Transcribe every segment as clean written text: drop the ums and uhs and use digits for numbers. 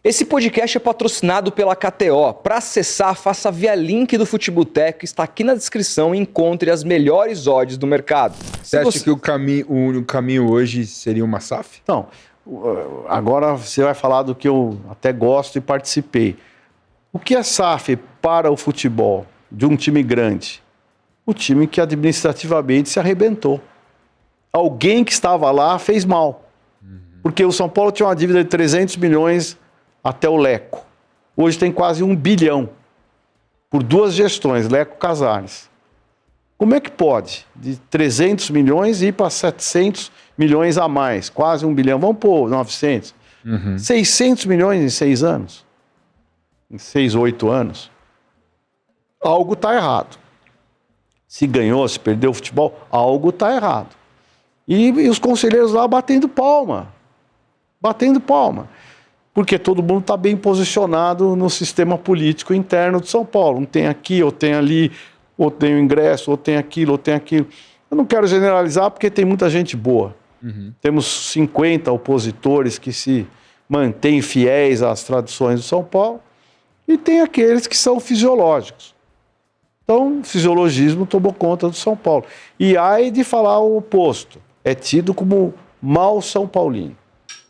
Esse podcast é patrocinado pela KTO. Para acessar, faça via link do Futeboteco, está aqui na descrição e encontre as melhores odds do mercado. Você acha que o caminho hoje seria uma SAF? Então, agora você vai falar do que eu até gosto e participei. O que é SAF para o futebol de um time grande? O time que administrativamente se arrebentou. Alguém que estava lá fez mal. Porque o São Paulo tinha uma dívida de 300 milhões até o Leco. Hoje tem quase 1 bilhão. Por 2 gestões, Leco e Casares. Como é que pode? De 300 milhões ir para 700 milhões a mais. Quase 1 bilhão. Vamos pôr 900. 600 milhões em 6 anos. Em 6, 8 anos. Algo está errado. Se ganhou, se perdeu o futebol, algo está errado. E os conselheiros lá batendo palma. Batendo palma. Porque todo mundo está bem posicionado no sistema político interno de São Paulo. Não tem aqui, ou tem ali, ou tem o ingresso, ou tem aquilo, ou tem aquilo. Eu não quero generalizar porque tem muita gente boa. Temos 50 opositores que se mantêm fiéis às tradições de São Paulo e tem aqueles que são fisiológicos. Então, o fisiologismo tomou conta do São Paulo. E ai de falar o oposto. É tido como mal São Paulino.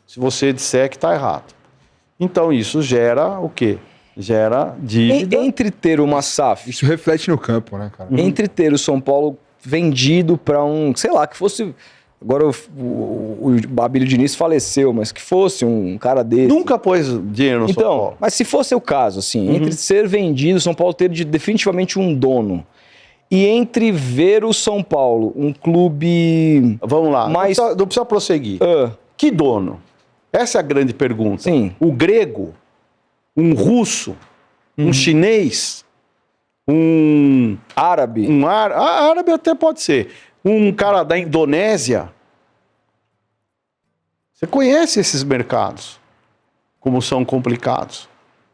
Se você disser que está errado. Então, isso gera o quê? Gera dívida. Entre ter uma SAF... Isso reflete no campo, né, cara? Entre ter o São Paulo vendido para um... Sei lá, que fosse... Agora o Abílio Diniz faleceu, mas que fosse um cara desse... Nunca pôs dinheiro no São Paulo. Então, mas se fosse o caso, assim, entre ser vendido, São Paulo ter definitivamente um dono, e entre ver o São Paulo, um clube... Vamos lá, mais... não precisa prosseguir. Que dono? Essa é a grande pergunta. Sim. O grego, um russo, um chinês, um... Árabe. Árabe até pode ser. Um cara da Indonésia. Você conhece esses mercados, como são complicados.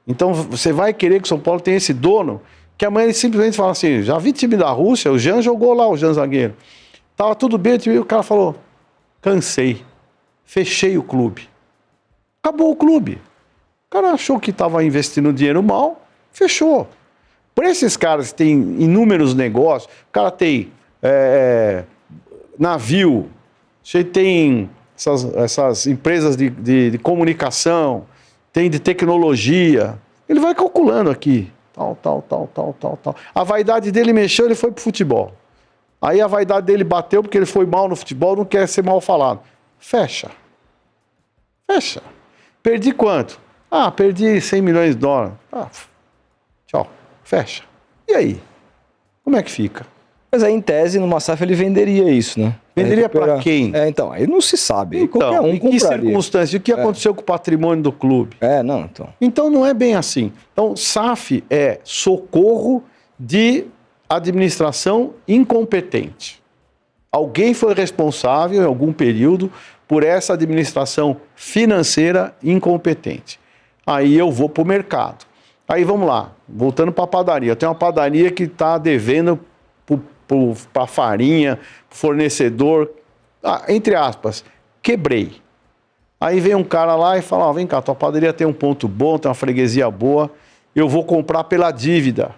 Então você vai querer que o São Paulo tenha esse dono, que amanhã ele simplesmente fala assim, já vi time da Rússia, o Jean jogou lá, o Jean zagueiro. Tava tudo bem, o cara falou, cansei, fechei o clube. Acabou o clube. O cara achou que estava investindo dinheiro mal, fechou. Por esses caras que têm inúmeros negócios, o cara tem navio, você tem essas empresas de comunicação, tem de tecnologia, ele vai calculando aqui, tal. A vaidade dele mexeu, ele foi pro futebol. Aí a vaidade dele bateu porque ele foi mal no futebol, não quer ser mal falado. Fecha. Perdi quanto? Perdi 100 milhões de dólares. Tchau. Fecha. E aí? Como é que fica? Mas aí, em tese, numa SAF ele venderia isso, né? Venderia para quem? Então, aí não se sabe. Aí Então, qualquer um em que compraria. circunstância? O que aconteceu com o patrimônio do clube? Então. Então não é bem assim. Então, SAF é socorro de administração incompetente. Alguém foi responsável em algum período por essa administração financeira incompetente. Aí eu vou para o mercado. Aí vamos lá, voltando para a padaria. Eu tenho uma padaria que está devendo para farinha, fornecedor, entre aspas, quebrei. Aí vem um cara lá e fala, vem cá, tua padaria tem um ponto bom, tem uma freguesia boa, eu vou comprar pela dívida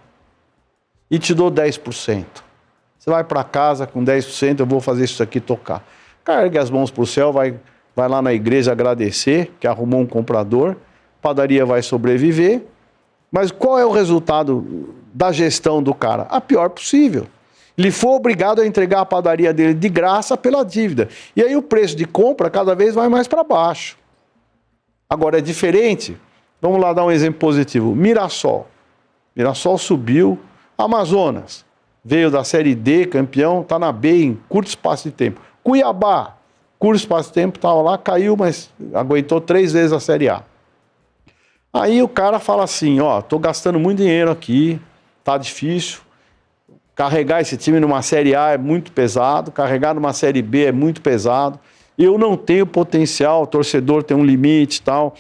e te dou 10%. Você vai para casa com 10%, eu vou fazer isso aqui tocar. Carregue as mãos para o céu, vai lá na igreja agradecer, que arrumou um comprador, a padaria vai sobreviver, mas qual é o resultado da gestão do cara? A pior possível. Ele foi obrigado a entregar a padaria dele de graça pela dívida. E aí o preço de compra cada vez vai mais para baixo. Agora é diferente. Vamos lá dar um exemplo positivo. Mirassol. Mirassol subiu. Amazonas. Veio da Série D, campeão, está na B em curto espaço de tempo. Cuiabá. Curto espaço de tempo, estava lá, caiu, mas aguentou 3 vezes a Série A. Aí o cara fala assim, estou gastando muito dinheiro aqui, tá difícil. Carregar esse time numa Série A é muito pesado, carregar numa Série B é muito pesado. Eu não tenho potencial, o torcedor tem um limite e tal.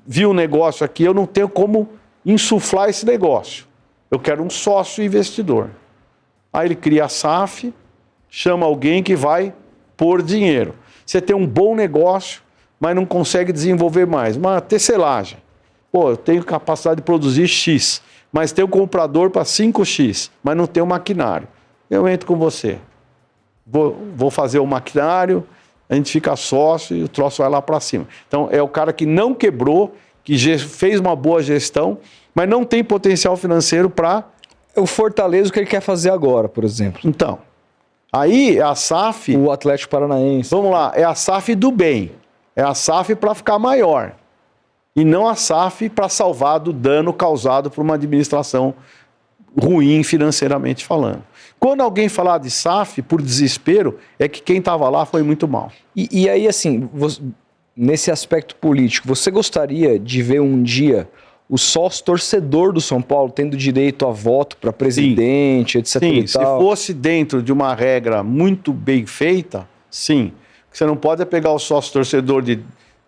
Vi um negócio aqui, eu não tenho como insuflar esse negócio. Eu quero um sócio investidor. Aí ele cria a SAF, chama alguém que vai pôr dinheiro. Você tem um bom negócio, mas não consegue desenvolver mais. Uma tecelagem. Pô, eu tenho capacidade de produzir X, mas tenho comprador para 5X, mas não tenho maquinário. Eu entro com você. Vou fazer o maquinário, a gente fica sócio e o troço vai lá para cima. Então, é o cara que não quebrou, que fez uma boa gestão, mas não tem potencial financeiro para... É o Fortaleza, o que ele quer fazer agora, por exemplo. Então, aí é a SAF... O Atlético Paranaense. Vamos lá, é a SAF do bem. É a SAF para ficar maior. E não a SAF para salvar do dano causado por uma administração ruim financeiramente falando. Quando alguém falar de SAF, por desespero, é que quem estava lá foi muito mal. E aí, assim, nesse aspecto político, você gostaria de ver um dia o sócio torcedor do São Paulo tendo direito a voto para presidente, etc. Sim, e se tal? fosse dentro de uma regra muito bem feita, sim. Você não pode pegar o sócio torcedor de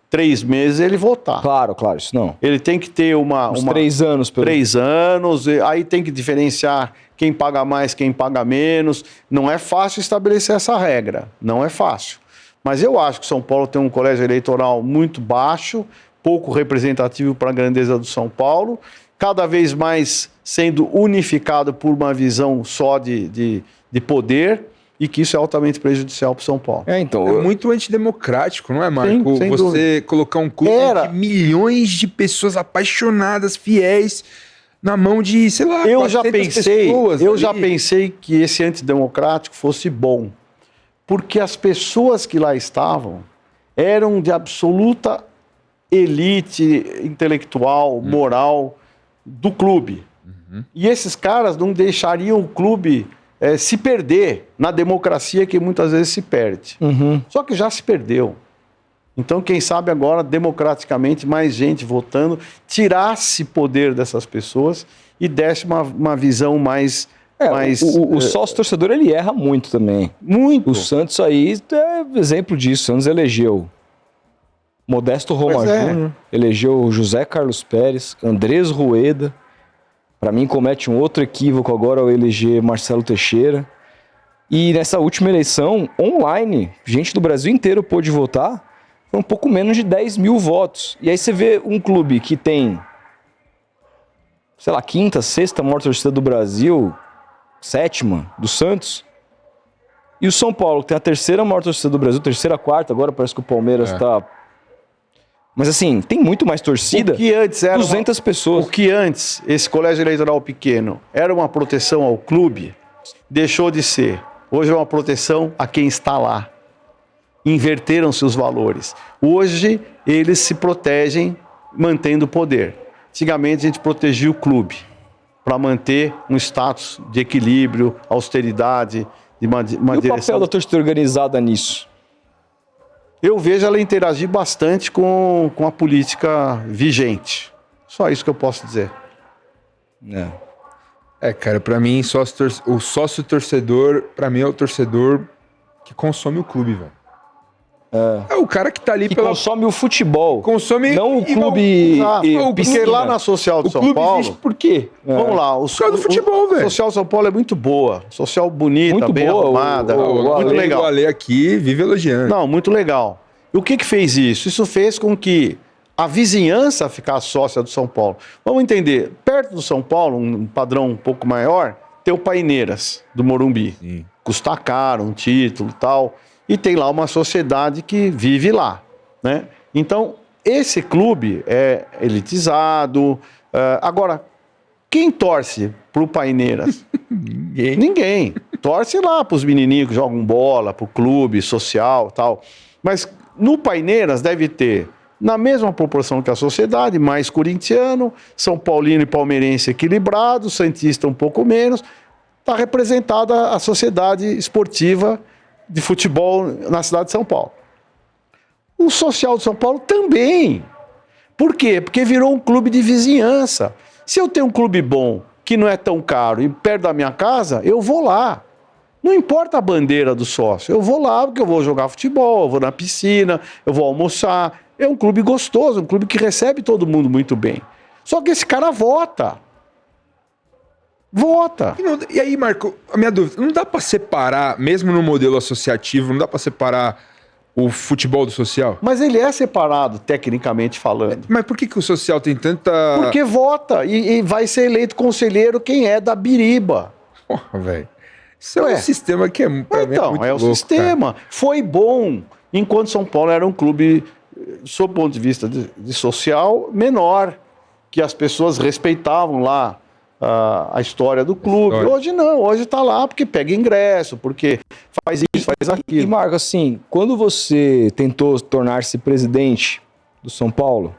3 meses e ele votar. Claro, isso não. Ele tem que ter Uns 3 anos. 3 anos, aí tem que diferenciar quem paga mais, quem paga menos. Não é fácil estabelecer essa regra, não é fácil. Mas eu acho que São Paulo tem um colégio eleitoral muito baixo, pouco representativo para a grandeza do São Paulo, cada vez mais sendo unificado por uma visão só de poder, e que isso é altamente prejudicial para o São Paulo. Então, É muito antidemocrático, não é, Marco? Sim, sem Você dúvida. colocar um clube de milhões de pessoas apaixonadas, fiéis, na mão de, sei lá, Eu já pessoas ali. pensei que esse antidemocrático fosse bom, porque as pessoas que lá estavam eram de absoluta elite intelectual, moral do clube. E esses caras não deixariam o clube se perder na democracia que muitas vezes se perde. Só que já se perdeu. Então, quem sabe agora, democraticamente, mais gente votando, tirasse poder dessas pessoas e desse uma visão mais... o sócio torcedor, ele erra muito também. Muito. O Santos aí é exemplo disso. O Santos elegeu Modesto Roma Pois é. Júnior, elegeu José Carlos Pérez, Andrés Rueda. Para mim, comete um outro equívoco agora ao eleger Marcelo Teixeira. E nessa última eleição, online, gente do Brasil inteiro pôde votar, foi um pouco menos de 10 mil votos. E aí você vê um clube que tem, sei lá, 5ª, 6ª maior torcida do Brasil, 7ª do Santos, e o São Paulo, que tem a 3ª maior torcida do Brasil, 3ª, 4ª, agora parece que o Palmeiras está... Mas assim, tem muito mais torcida, O que antes era 200 pessoas. O que antes, esse colégio eleitoral pequeno, era uma proteção ao clube, deixou de ser. Hoje é uma proteção a quem está lá. Inverteram-se os valores. Hoje, eles se protegem mantendo o poder. Antigamente, a gente protegia o clube para manter um status de equilíbrio, austeridade, de uma E o direção... papel da torcida organizada nisso? Eu vejo ela interagir bastante com a política vigente. Só isso que eu posso dizer. Cara, pra mim, o sócio torcedor, pra mim, é o torcedor que consome o clube, velho. É o cara que tá ali Que consome o futebol. Consome... Não o clube... Porque piscina. lá na Social de O São clube Paulo... existe por quê? Vamos lá, Por causa do futebol, velho. Social de São Paulo é muito boa. Social bonita, Muito bem boa, arrumada. o muito legal. O Ale aqui vive elogiando. Não, muito legal. E o que fez isso? Isso fez com que a vizinhança ficasse sócia do São Paulo. Vamos entender, perto do São Paulo, um padrão um pouco maior, tem o Paineiras, do Morumbi. Sim. Custa caro, um título e tal. E tem lá uma sociedade que vive lá, né? Então, esse clube é elitizado. Agora, quem torce pro Paineiras? Ninguém. Torce lá pros menininhos que jogam bola, pro clube social e tal. Mas no Paineiras deve ter, na mesma proporção que a sociedade, mais corintiano, São Paulino e palmeirense equilibrado, santista um pouco menos. Está representada a sociedade esportiva de futebol na cidade de São Paulo. O Social de São Paulo também. Por quê? Porque virou um clube de vizinhança. Se eu tenho um clube bom, que não é tão caro, e perto da minha casa, eu vou lá. Não importa a bandeira do sócio, eu vou lá porque eu vou jogar futebol, eu vou na piscina, eu vou almoçar. É um clube gostoso, um clube que recebe todo mundo muito bem. Só que esse cara vota. Vota. E aí, Marco, a minha dúvida, não dá para separar, mesmo no modelo associativo, não dá para separar o futebol do social? Mas ele é separado, tecnicamente falando. Mas por que o social tem tanta... Porque vota e vai ser eleito conselheiro quem é da biriba. Porra, velho. Isso é um sistema que pra mim é muito o louco, sistema. Cara. Foi bom, enquanto São Paulo era um clube, sob o ponto de vista de social, menor, que as pessoas respeitavam lá a história do clube. Hoje não, hoje está lá porque pega ingresso, porque faz isso, faz aquilo. E Marco, assim, quando você tentou tornar-se presidente do São Paulo,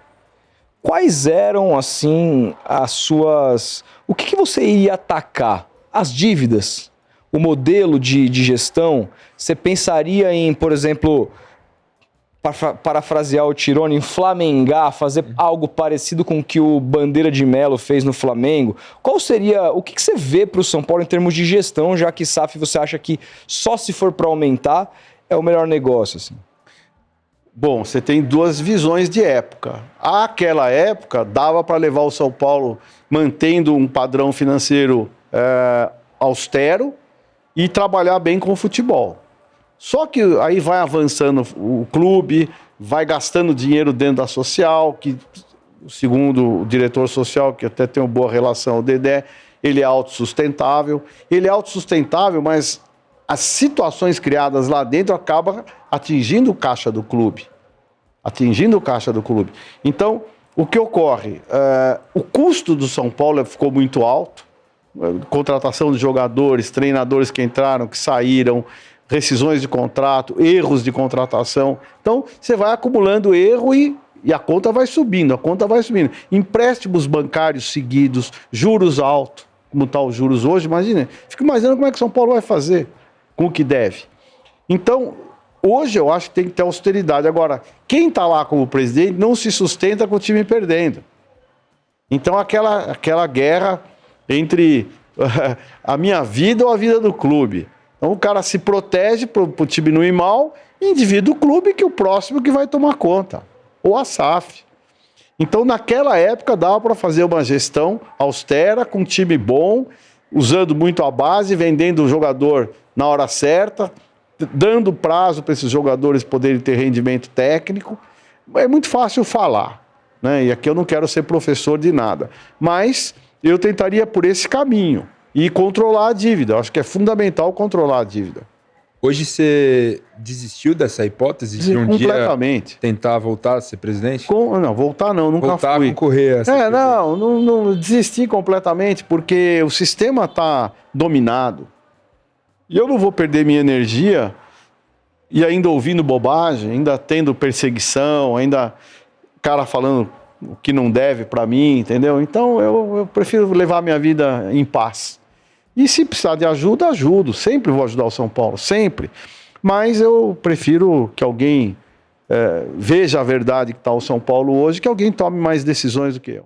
quais eram, assim, as suas... O que você iria atacar? As dívidas? O modelo de gestão? Você pensaria em, por exemplo, parafrasear o Tirone, em flamengar, fazer algo parecido com o que o Bandeira de Melo fez no Flamengo? Qual seria, o que você vê para o São Paulo em termos de gestão, já que SAF você acha que só se for para aumentar é o melhor negócio? Assim? Bom, você tem duas visões de época. Àquela época, dava para levar o São Paulo mantendo um padrão financeiro austero e trabalhar bem com o futebol. Só que aí vai avançando o clube, vai gastando dinheiro dentro da social, que, segundo o diretor social, que até tem uma boa relação, o Dedé, ele é autossustentável. Ele é autossustentável, mas as situações criadas lá dentro acabam atingindo o caixa do clube. Então, o que ocorre? O custo do São Paulo ficou muito alto. Contratação de jogadores, treinadores que entraram, que saíram, rescisões de contrato, erros de contratação. Então, você vai acumulando erro e a conta vai subindo, Empréstimos bancários seguidos, juros altos, como está os juros hoje, imagina. Fica imaginando como é que São Paulo vai fazer com o que deve. Então, hoje eu acho que tem que ter austeridade. Agora, quem está lá como presidente não se sustenta com o time perdendo. Então, aquela guerra entre a minha vida ou a vida do clube. Então o cara se protege para o time não ir mal e indivíduo o clube que o próximo que vai tomar conta. Ou a SAF. Então naquela época dava para fazer uma gestão austera, com um time bom, usando muito a base, vendendo o jogador na hora certa, dando prazo para esses jogadores poderem ter rendimento técnico. É muito fácil falar, né? E aqui eu não quero ser professor de nada. Mas eu tentaria por esse caminho. E controlar a dívida. Eu acho que é fundamental controlar a dívida. Hoje você desistiu dessa hipótese de um dia tentar voltar a ser presidente? Não, voltar não, nunca voltar fui. A concorrer a ser presidente. Não desisti completamente, porque o sistema está dominado. E eu não vou perder minha energia e ainda ouvindo bobagem, ainda tendo perseguição, ainda cara falando o que não deve para mim, entendeu? Então eu prefiro levar minha vida em paz. E se precisar de ajuda, ajudo. Sempre vou ajudar o São Paulo, sempre. Mas eu prefiro que alguém veja a verdade que está o São Paulo hoje, que alguém tome mais decisões do que eu.